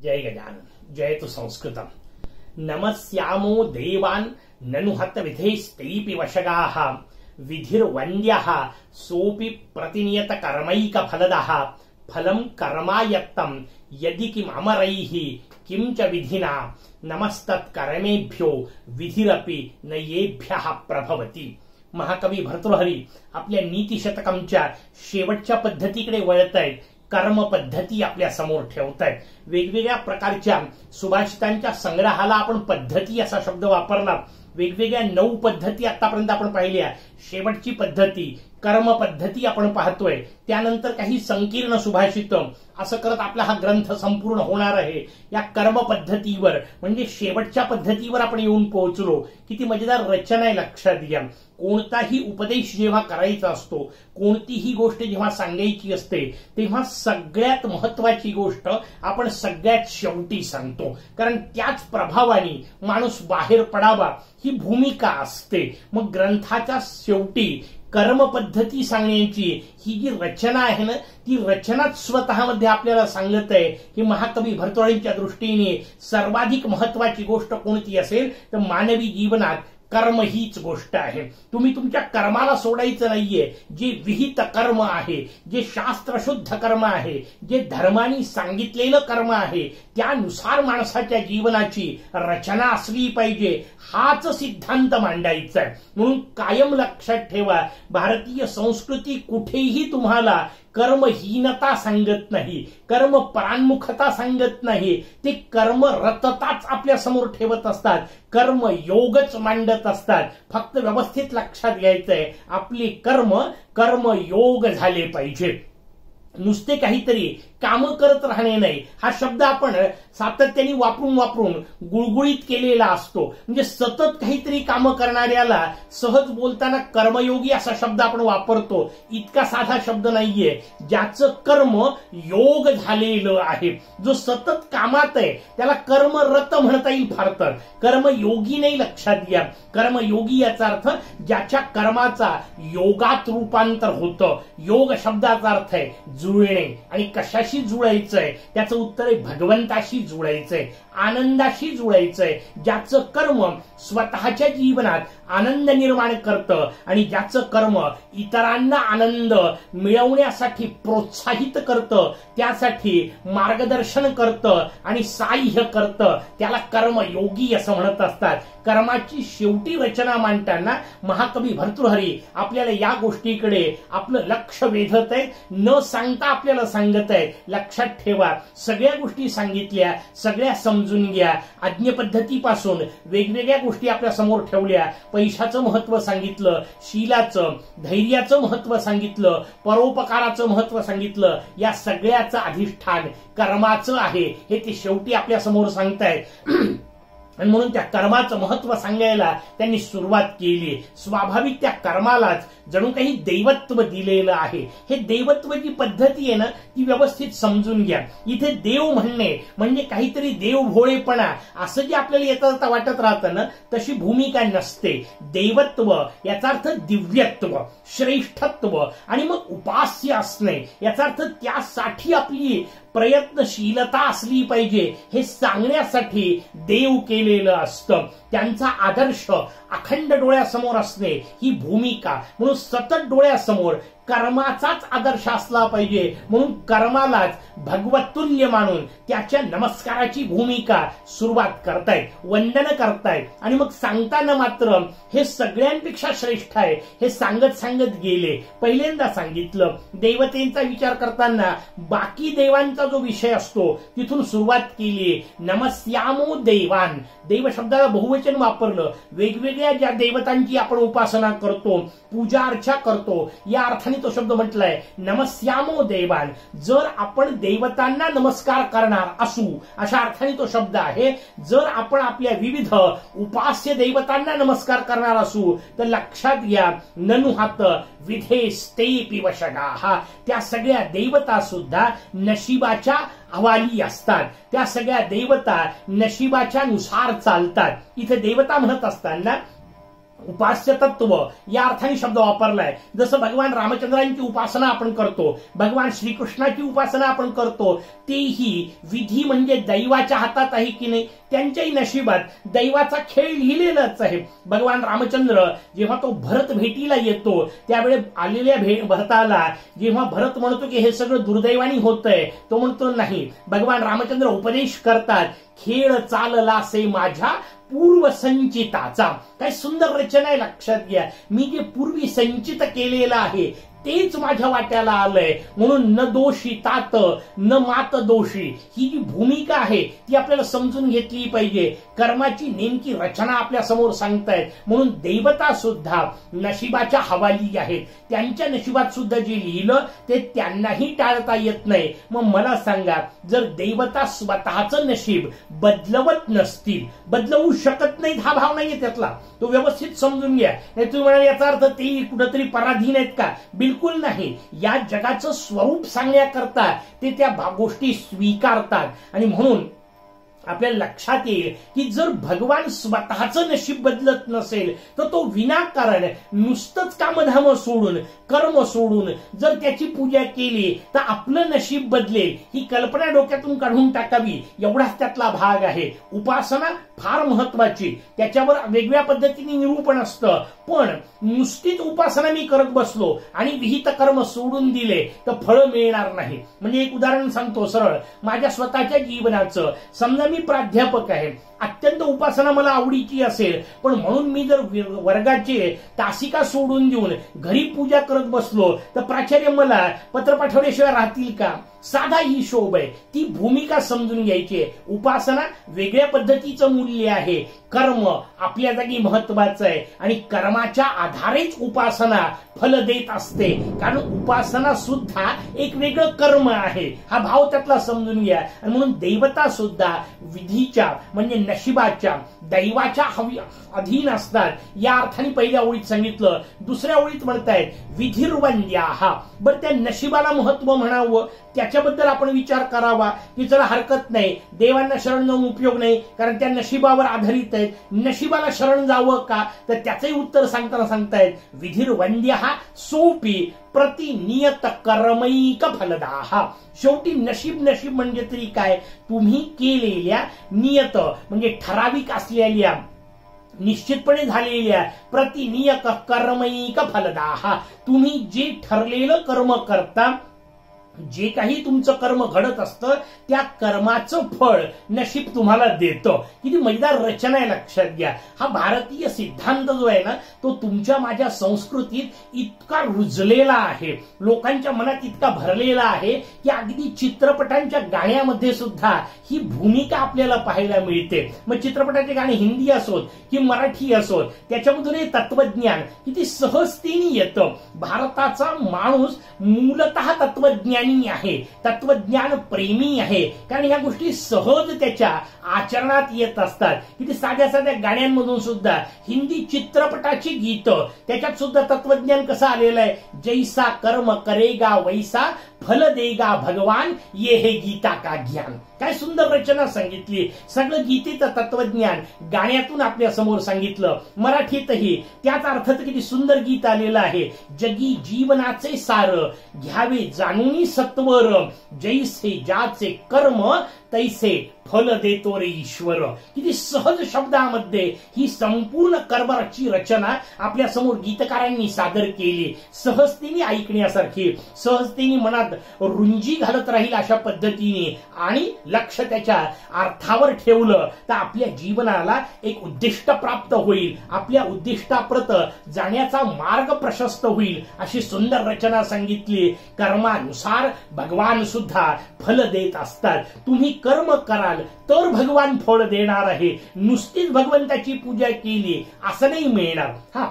जय गजानन जयतु संस्कृतम। नमस्यामो देवान् ननु हत विधेस्तैपि वशगाः विधिर्वन्द्यः सोऽपि प्रतिनियत कर्मैक फलदः फलं कर्मायत्तं यदि किम् अमरैः किं च विधिना नमस्तत्कर्मेभ्यो विधिरपि न येभ्यः प्रभवति। महाकवी भर्तृहरी आपल्या नीतिशतकमच्या शेवटच्या पद्धतीकडे वळत आहेत। कर्म पद्धती आपल्या समोर ठेवतायत। वेगवेगळ्या प्रकारच्या सुभाषितांच्या संग्रहाला आपण पद्धती असा शब्द वापरला। वेगवेगळ्या 9 पद्धती आतापर्यंत आपण पाहिल्या। शेवटची पद्धती कर्म पद्धती आपण पाहतोय। त्यानंतर काही संकीर्ण सुभाषित असं करत आपला हा ग्रंथ संपूर्ण होणार आहे। या कर्म पद्धतीवर म्हणजे शेवटच्या पद्धतीवर आपण येऊन पोहोचलो। किती मजेदार रचना आहे लक्षात घ्या। कोणताही उपदेश जेव्हा करायचा असतो, कोणतीही गोष्ट जेव्हा सांगायची असते, तेव्हा सगळ्यात महत्वाची गोष्ट आपण सगळ्यात शेवटी सांगतो, कारण त्याच प्रभावाने माणूस बाहेर पडावा ही भूमिका असते। मग ग्रंथाच्या शेवटी कर्म पद्धती सांगण्याची ही जी रचना आहे ना, ती रचनाच स्वतःमध्ये आपल्याला सांगत आहे की महाकवी भर्तृहरींच्या दृष्टीने सर्वाधिक महत्वाची गोष्ट कोणती असेल तर मानवी जीवनात कर्म हीच गोष्ट आहे। तुम्ही तुमच्या कर्माला सोडायचं नाहीये। जे विहित कर्म आहे, जे शास्त्रशुद्ध कर्म आहे, जे धर्माने सांगितलेलं कर्म आहे, त्यानुसार माणसाच्या जीवनाची रचना असली पाहिजे, हाच सिद्धांत मांडायचा आहे। म्हणून कायम लक्षात ठेवा, भारतीय संस्कृती कुठेही तुम्हाला कर्महीनता सांगत नाही, कर्म परान्मुखता सांगत नाही। ते कर्मरतताच आपल्या समोर ठेवत असतात, कर्म योगच मांडत असतात। फक्त व्यवस्थित लक्षात घ्यायचंय, आपले कर्म योग झाले पाहिजे। नुसते काहीतरी काम करत राहणे नाही, हा शब्द आपण सातत्याने वापरून गुळगुळीत केलेला असतो। म्हणजे सतत काहीतरी काम करणाऱ्याला सहज बोलताना कर्मयोगी असा शब्द आपण वापरतो। इतका साधा शब्द नाहीये। ज्याचं कर्म योग झालेलं आहे, जो सतत कामात आहे, त्याला कर्मरत म्हणता येईल फार तर, कर्मयोगी नाही। लक्षात घ्या, कर्मयोगी याचा अर्थ ज्याच्या कर्माचा योगात रूपांतर होतं। योग शब्दाचा अर्थ आहे जुळणे, आणि कशाशी जुळायचंय त्याचं उत्तर आहे भगवंताशी जुळायचंय, आनंदाशी जुळायचंय। ज्याचं कर्म स्वतःच्या जीवनात आनंद निर्माण करतं आणि ज्याचं कर्म इतरांना आनंद मिळवण्यासाठी प्रोत्साहित करतं, त्यासाठी मार्गदर्शन करतं आणि साह्य करतं, त्याला कर्मयोगी असं म्हणत असतात। कर्माची शेवटी रचना मांडताना महाकवी भर्तृहरी आपल्याला या गोष्टीकडे आपलं लक्ष वेधत आहेत, न सांगता आपल्याला सांगत आहेत। लक्षात ठेवा, सगळ्या गोष्टी सांगितल्या, सगळ्या समजून घ्या। आज्ञ पद्धतीपासून वेगवेगळ्या गोष्टी आपल्या समोर ठेवल्या। पैशाचं महत्व सांगितलं, शीलाचं, धैर्याचं महत्व सांगितलं, परोपकाराचं महत्व सांगितलं। या सगळ्याचं अधिष्ठान कर्माचं आहे, हे ते शेवटी आपल्या समोर सांगतायत। आणि म्हणून त्या कर्माचं महत्व सांगायला त्यांनी सुरुवात केली। स्वाभाविक त्या कर्मालाच जणू काही दैवत्व दिलेलं आहे। हे दैवत्व जी पद्धती आहे ना, ती व्यवस्थित समजून घ्या। इथे देव म्हणणे म्हणजे काहीतरी देव भोळेपणा असं जे आपल्याला येता वाटत राहतं ना, तशी भूमिका नसते। दैवत्व याचा अर्थ दिव्यत्व, श्रेष्ठत्व आणि मग उपास्य असणे, याचा अर्थ त्यासाठी आपली प्रयत्नशीलता असली पाहिजे, हे सांगण्यासाठी देव केलेलं असतं। त्यांचा आदर्श अखंड डोळ्यासमोर असणे ही भूमिका। म्हणून सतत डोळ्यासमोर कर्माचाच आदर्श असला पाहिजे। म्हणून कर्मालाच भगवतुल्य मानून त्याच्या नमस्काराची भूमिका सुरुवात करतायत, वंदन करतायत। आणि मग सांगताना मात्र हे सगळ्यांपेक्षा श्रेष्ठ आहे हे सांगत गेले। पहिल्यांदा सांगितलं देवतेंचा विचार करताना बाकी देवांचा जो विषय असतो तिथून सुरुवात केली। नमस्यामो देवान, देव शब्दाला बहुवचन वापरलं। वेगवेगळ्या ज्या देवतांची आपण उपासना करतो, पूजा अर्चा करतो, या अर्थाने तो शब्द म्हटलाय नमस्यामो देवान। जर आपण देवतांना नमस्कार करणार असू, अशा अर्थाने तो शब्द आहे। जर आपण आपल्या विविध उपास्य देवतांना नमस्कार करणार असू तर लक्षात घ्या, ननुहात विधेस्तेपि वशगाः, त्या सगळ्या देवता सुद्धा नशिबाच्या हवाली असतात। त्या सगळ्या देवता नशिबाच्या नुसार चालतात। इथे देवता म्हणत असताना उपास्य तत्व या अर्थाने शब्द वापरलाय. जसं भगवान रामचंद्रांची उपासना आपण करतो, भगवान श्रीकृष्णाची उपासना आपण करतो, तेही विधी म्हणजे दैवाच्या हातात आहे की नाही, त्यांच्याही नशिबात दैवाचा खेळ लिहिलेलाच आहे. भगवान रामचंद्र जेव्हा तो भरत भेटीला येतो त्यावेळी आलेल्या भरताला जेव्हा भरत म्हणतो की हे सगळं दुर्दैवानी होतंय, तो म्हणतो नाही. भगवान रामचंद्र उपदेश करतात, खेळ चाललासे माझ्या पूर्व संचिताचा. काय सुंदर रचना आहे, लक्षात घ्या. मी जे पूर्वी संचित केलेलं आहे तेच माझ्या वाट्याला आलंय, म्हणून न दोषी तात न मात दोषी. ही जी भूमिका आहे ती आपल्याला समजून घेतली पाहिजे. कर्माची नेमकी रचना आपल्या समोर सांगतायत, म्हणून देवता सुद्धा नशिबाच्या हवाली आहेत. त्यांच्या नशिबात सुद्धा जे लिहिलं ते त्यांनाही टाळता येत नाही. मग मला सांगा, जर देवता स्वतःचं नशीब बदलवत नसतील, बदलवू शकत नाहीत, हा भाव नाहीये त्यातला, तो व्यवस्थित समजून घ्या. नाही तुम्ही म्हणाल याचा अर्थ ते कुठंतरी पराधीन आहेत का? बिलकुल नाही. या जगाचं स्वरूप सांगण्याकरता ते त्या गोष्टी स्वीकारतात. आणि म्हणून आपल्या लक्षात येईल की जर भगवान स्वतःचं नशीब बदलत नसेल तर तो विनाकारण नुसतंच कामधाम सोडून, कर्म सोडून जर त्याची पूजा केली तर आपलं नशीब बदलेल, ही कल्पना डोक्यातून काढून टाकावी, एवढाच त्यातला भाग आहे. उपासना फार महत्वाची, त्याच्यावर वेगळ्या पद्धतीने निरूपण असतं. पण नुसतीच उपासना मी करत बसलो आणि विहित कर्म सोडून दिले तर फळ मिळणार नाही. म्हणजे एक उदाहरण सांगतो सरळ, माझ्या स्वतःच्या जीवनाचं. समजा मी प्राध्यापक आहे, अत्यंत उपासना मला आवडीची असेल, पण म्हणून मी जर वर्गाचे तासिका सोडून देऊन घरी पूजा करत बसलो तर प्राचार्य मला पत्र पाठवल्याशिवाय राहतील का? साधा हिशोब आहे. ती भूमिका समजून घ्यायची. उपासना वेगळ्या पद्धतीचं मूल्य आहे, कर्म आपल्या जागी महत्वाचं आहे आणि कर्माच्या आधारेच उपासना फल देत असते. कारण उपासना सुद्धा एक वेगळं कर्म आहे, हा भाव त्यातला समजून घ्या. आणि म्हणून देवता सुद्धा विधीच्या म्हणजे नशिबाच्या, दैवाच्या अधीन असतात. या अर्थाने पहिल्या ओळीत सांगितलं. दुसऱ्या ओळीत म्हणतायत विधिर्वंद्याहा. बरं, त्या नशिबाला महत्व म्हणावं, त्याच्याबद्दल आपण विचार करावा की चला हरकत नाही, देवांना शरण जाऊन उपयोग नाही कारण त्या नशिबावर आधारित आहेत. नशिबाला शरण जावं का? तर त्याचंही उत्तर सांगताना सांगतायत विधिर्वंद्याहा सोपी प्रतिनियत कर्मैक फलदाहा. शेवटी नशीब म्हणजे तरी काय? तुम्ही केलेल्या नियत म्हणजे ठराविक असलेल्या, निश्चितपणे झालेल्या प्रतिनियत कर्मैक फलदाहा. तुम्ही जे ठरलेलं कर्म करता, जे काही तुमचं कर्म घडत असतं त्या कर्माचं फळ नशीब तुम्हाला देतं. किती मजेदार रचना आहे, लक्षात घ्या. हा भारतीय सिद्धांत जो आहे ना, तो तुमच्या माझ्या संस्कृतीत इतका रुजलेला आहे, लोकांच्या मनात इतका भरलेला आहे की अगदी चित्रपटांच्या गाण्यामध्ये सुद्धा ही भूमिका आपल्याला पाहायला मिळते. मग चित्रपटाचे गाणे हिंदी असोत की मराठी असोत, त्याच्यामधून हे तत्वज्ञान किती सहजतेने येतं. भारताचा माणूस मूलतः तत्वज्ञानी आहे, तत्वज्ञान प्रेमी आहे, कारण ह्या गोष्टी सहज त्याच्या आचरणात येत असतात. किती साध्या साध्या गाण्यांमधून सुद्धा, हिंदी चित्रपटाची गीतं, त्याच्यात सुद्धा तत्वज्ञान कसं आलेलं आहे. जैसा कर्म करेगा वैसा फल देगा भगवान, ये हे गीता का ज्ञान. काय सुंदर रचना सांगितली. सगळं गीतेचं तत्वज्ञान गाण्यातून आपल्या समोर सांगितलं. मराठीतही त्याच अर्थात किती सुंदर गीत आलेलं आहे. जगी जीवनाचे सार घ्यावे जाणून सत्वर, जैसे ज्याचे कर्म तैसे फल देतो रे ईश्वर. किती सहज शब्दामध्ये ही संपूर्ण कर्माची रचना आपल्या समोर गीतकारांनी सादर केली. सहजतेने ऐकण्यासारखी, सहजतेने मनात रुंजी घालत राहील अशा पद्धतीने, आणि लक्ष त्याच्या अर्थावर ठेवलं तर आपल्या जीवनाला एक उद्दिष्ट प्राप्त होईल, आपल्या उद्दिष्टाप्रत जाण्याचा मार्ग प्रशस्त होईल. अशी सुंदर रचना सांगितली. कर्मानुसार भगवान सुद्धा फल देत असतात. तुम्ही कर्म कराल तर भगवान फळ देणार आहे. नुसतीच भगवंताची पूजा केली असं नाही मिळणार. हा,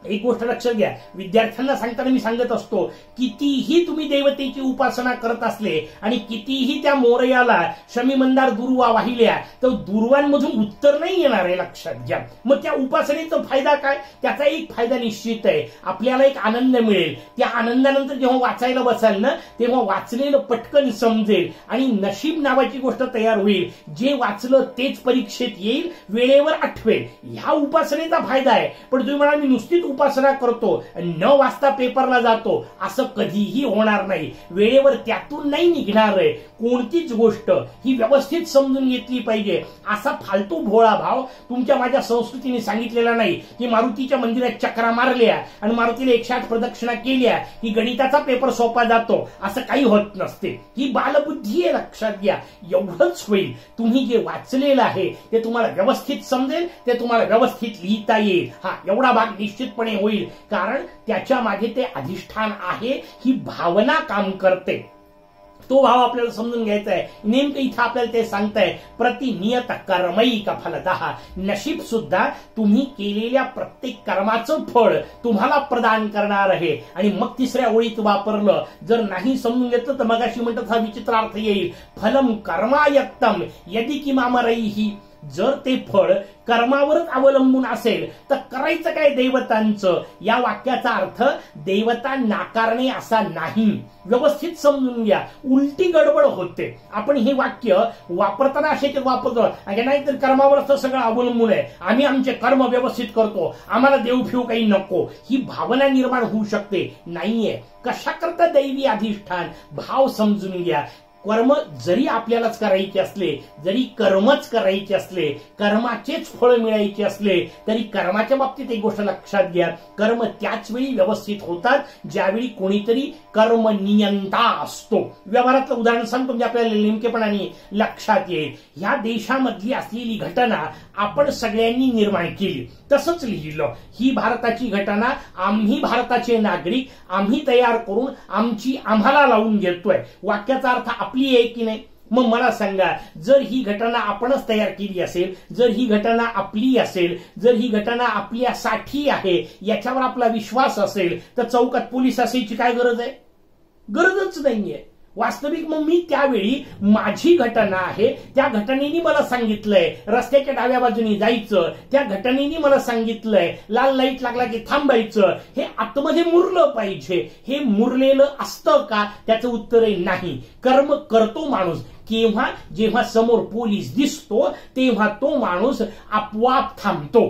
एक गोष्ट लक्षात घ्या, विद्यार्थ्यांना सांगताना मी सांगत असतो, कितीही तुम्ही देवतेची उपासना करत असले आणि कितीही त्या मोरयाला शमी मंदार दुर्वा वाहिल्या तर दुर्वांमधून उत्तर नाही येणार आहे, लक्षात घ्या. मग त्या उपासनेचा फायदा काय? त्याचा एक फायदा निश्चित आहे, आपल्याला एक आनंद मिळेल. त्या आनंदानंतर जेव्हा वाचायला बसाल ना तेव्हा वाचलेलं पटकन समजेल आणि नशीब नावाची गोष्ट तयार होईल. जे वाचलं तेच परीक्षेत येईल, वेळेवर आठवेल. ह्या उपासनेचा फायदा आहे. पण तुम्ही म्हणा मी नुसतीच उपासना करतो न वाचता पेपरला जातो, असं कधीही होणार नाही. वेळेवर त्यातून नाही निघणार आहे. कोणतीच गोष्ट ही व्यवस्थित समजून घेतली पाहिजे. असा फालतू भोळा भाव तुमच्या माझ्या संस्कृतीने सांगितलेला नाही की मारुतीच्या मंदिरात चक्रा मारल्या आणि मारुतीला 108 प्रदक्षिणा केल्या की गणिताचा पेपर सोपा जातो, असं काही होत नसते. ही बालबुद्धी आहे, लक्षात घ्या. एवढंच होईल, तुम्ही जे वाचलेलं आहे ते तुम्हाला व्यवस्थित समजेल, ते तुम्हाला व्यवस्थित लिहिता येईल. हा एवढा भाग निश्चितपणे होईल, कारण त्याच्या मागे ते अधिष्ठान आहे, ही भावना काम करते. तो भाव आपल्याला समजून घ्यायचा आहे. नेमकं इथं आपल्याला ते सांगताय, प्रतिनियत कर्मैक फलतः. नशीब सुद्धा तुम्ही केलेल्या प्रत्येक कर्माचं फळ तुम्हाला प्रदान करणार आहे. आणि मग तिसऱ्या ओळीत वापरलं, जर नाही समजून घेतलं तर मगाशी म्हणतात हा विचित्र अर्थ येईल, फलम कर्मायत्तम यदि किमामरैहि. जर ते फळ कर्मावरच अवलंबून असेल तर करायचं काय देवतांचं? या वाक्याचा अर्थ देवता नाकारणे असा नाही. व्यवस्थित समजून घ्या, उलटी गडबड होते. आपण हे वाक्य वापरताना असे वापरतो, नाही तर कर्मावरच सगळं अवलंबून आहे, आम्ही आमचे कर्म व्यवस्थित करतो, आम्हाला देवफेव काही नको, ही भावना निर्माण होऊ शकते. नाहीये. कशा करता दैवी अधिष्ठान? भाव समजून घ्या. कर्म जरी आपल्यालाच करायचे असले, जरी कर्मच करायचे असले, कर्माचेच फळ मिळायचे असले तरी कर्माच्या बाबतीत एक गोष्ट लक्षात घ्या, कर्म त्याच वेळी व्यवस्थित होतात ज्यावेळी कोणीतरी कर्म नियंता असतो. व्यवहारातलं उदाहरण सांगतो म्हणजे आपल्याला नेमकेपणाने लक्षात येईल. ह्या देशामधली असलेली घटना आपण सगळ्यांनी निर्माण केली, तसंच लिहिलं. ही भारताची घटना आम्ही भारताचे नागरिक आम्ही तयार करून आमची आम्हाला लावून घेतोय. वाक्याचा अर्थ आपली आहे की नाही? मग मला सांगा, जर ही घटना आपणच तयार केली असेल, जर ही घटना आपली असेल, जर ही घटना आपल्यासाठी आहे याच्यावर आपला विश्वास असेल तर चौकात पोलीस असायची काय गरज आहे? गरजच नाहीये. वास्तविक मग मी त्यावेळी माझी घटना आहे, त्या घटनेने मला सांगितलंय रस्त्याच्या डाव्या बाजूने जायचं, त्या घटनेने मला सांगितलंय लाल लाईट लागला की थांबायचं. हे आतमध्ये मुरलं पाहिजे. हे मुरलेलं असतं का? त्याचं उत्तर आहे नाही. कर्म करतो माणूस केव्हा? जेव्हा समोर पोलीस दिसतो तेव्हा तो माणूस आपोआप थांबतो,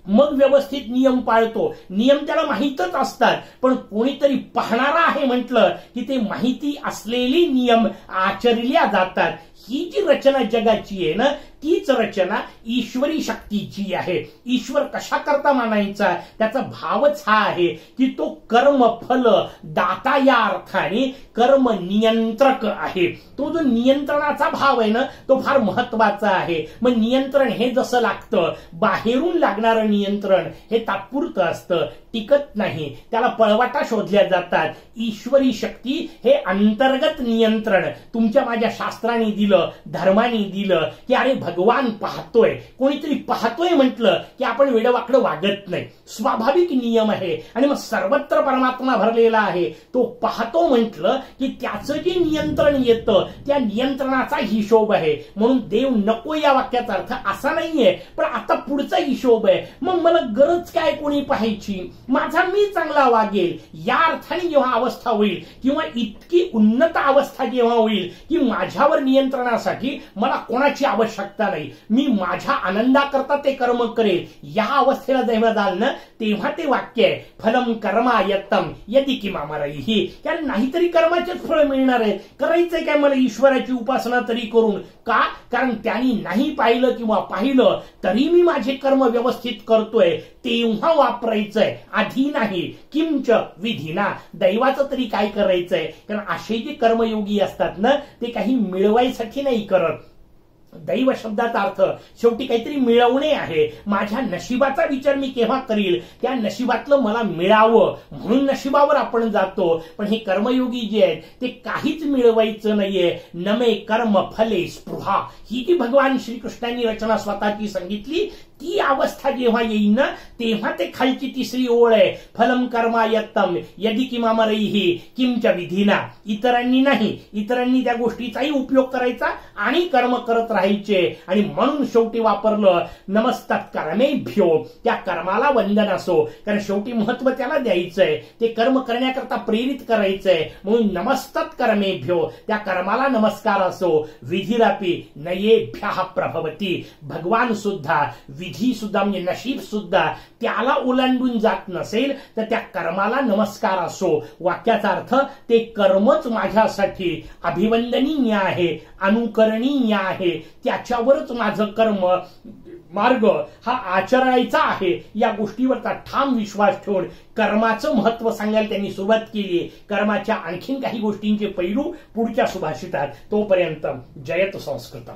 मग व्यवस्थित नियम पाळतो. नियम त्याला माहीतच असतात, पण कोणीतरी पाहणारा आहे म्हटलं की ते माहिती असलेली नियम आचरल्या जातात. ही जी रचना जगाची आहे ना, तीच रचना ईश्वरी शक्तीची आहे. ईश्वर कशा करता मानायचा? त्याचा भावच हा आहे की तो कर्म फल दाता या अर्थाने कर्म नियंत्रक आहे. तो जो नियंत्रणाचा भाव आहे ना तो फार महत्वाचा आहे. मग नियंत्रण हे जसं लागतं, बाहेरून लागणारं नियंत्रण हे तात्पुरतं असतं, टिकत नाही. त्याला पळवाटा शोधल्या जातात. ईश्वरी शक्ती हे अंतर्गत नियंत्रण तुमच्या माझ्या शास्त्राने दिलं, धर्माने दिलं की अरे भगवान पाहतोय, कोणीतरी पाहतोय म्हटलं की आपण वेडवाकडं वागत नाही. स्वाभाविक नियम आहे. आणि मग सर्वत्र परमात्मा भरलेला आहे. तो पाहतो म्हटलं की त्याचं जे नियंत्रण येतं त्या नियंत्रणाचा हिशोब आहे. म्हणून देव नको या वाक्याचा अर्थ असा नाहीये, पण आता पुढचा हिशोब आहे. मग मला गरज काय कोणी पाहायची? माझा मी चांगला वागेल या अर्थाने जेव्हा अवस्था होईल किंवा इतकी उन्नत अवस्था जेव्हा होईल की माझ्यावर नियंत्रणासाठी मला कोणाची आवश्यकता नाही, मी माझ्या आनंदाकरता ते कर्म करेल, या अवस्थेला जेव्हा जाल ना तेव्हा ते वाक्य आहे फलम कर्मायत्तम यदि किमामरैहि. कारण नाहीतरी कर्माचेच फळ मिळणार आहे. करायचंय काय मला ईश्वराची उपासना तरी करून? का? कारण त्यांनी नाही पाहिलं किंवा पाहिलं तरी मी माझे कर्म व्यवस्थित करतोय, तेव्हा वापरायचंय, आधी नाही. किंच विधिना. दैवाचं तरी काय करायचंय? कारण असे जे कर्मयोगी असतात ना ते काही मिळवायसाठी नाही करत, दैव शब्दाचा अर्थ शेवटी काहीतरी मिळवणे आहे. माझ्या नशिबाचा विचार मी केव्हा करील, त्या नशिबातलं मला मिळावं म्हणून नशिबावर आपण जातो. पण हे कर्मयोगी जे आहेत ते काहीच मिळवायचं नाहीये. नमे कर्म फले स्पृहा, ही जी भगवान श्रीकृष्णांनी रचना स्वतःची सांगितली, ती अवस्था जेव्हा येईल ना तेव्हा ते खालची तिसरी ओळ आहे, फलम कर्मायत्तम यदि किमामरैहि किंच विधिना. इतरांनी नाही, इतरांनी त्या गोष्टीचाही उपयोग करायचा आणि कर्म करत राहायचे. आणि म्हणून शेवटी वापरलं नमस्तत् कर्मेभ्यो, त्या कर्माला वंदन असो, कारण शेवटी महत्व त्याला द्यायचंय, ते कर्म करण्याकरता प्रेरित करायचंय. म्हणून नमस्तत् कर्मेभ्यो, त्या कर्माला नमस्कार असो. विधिरपि नयेभ्यः प्रभवती, भगवान सुद्धा विधी सुद्धा म्हणजे नशीब सुद्धा त्याला ओलांडून जात नसेल तर त्या कर्माला नमस्कार असो. वाक्याचा अर्थ ते कर्मच माझ्यासाठी अभिवंदनीय आहे, अनुकरणीय आहे, त्याच्यावरच माझं कर्म मार्ग हा आचरायचा आहे. या गोष्टीवरचा ठाम विश्वास ठेवून कर्माचं महत्व सांगायला त्यांनी सुरुवात केली. कर्माच्या आणखीन काही गोष्टींचे पैलू पुढच्या सुभाषितात. तोपर्यंत जयतु संस्कृतम.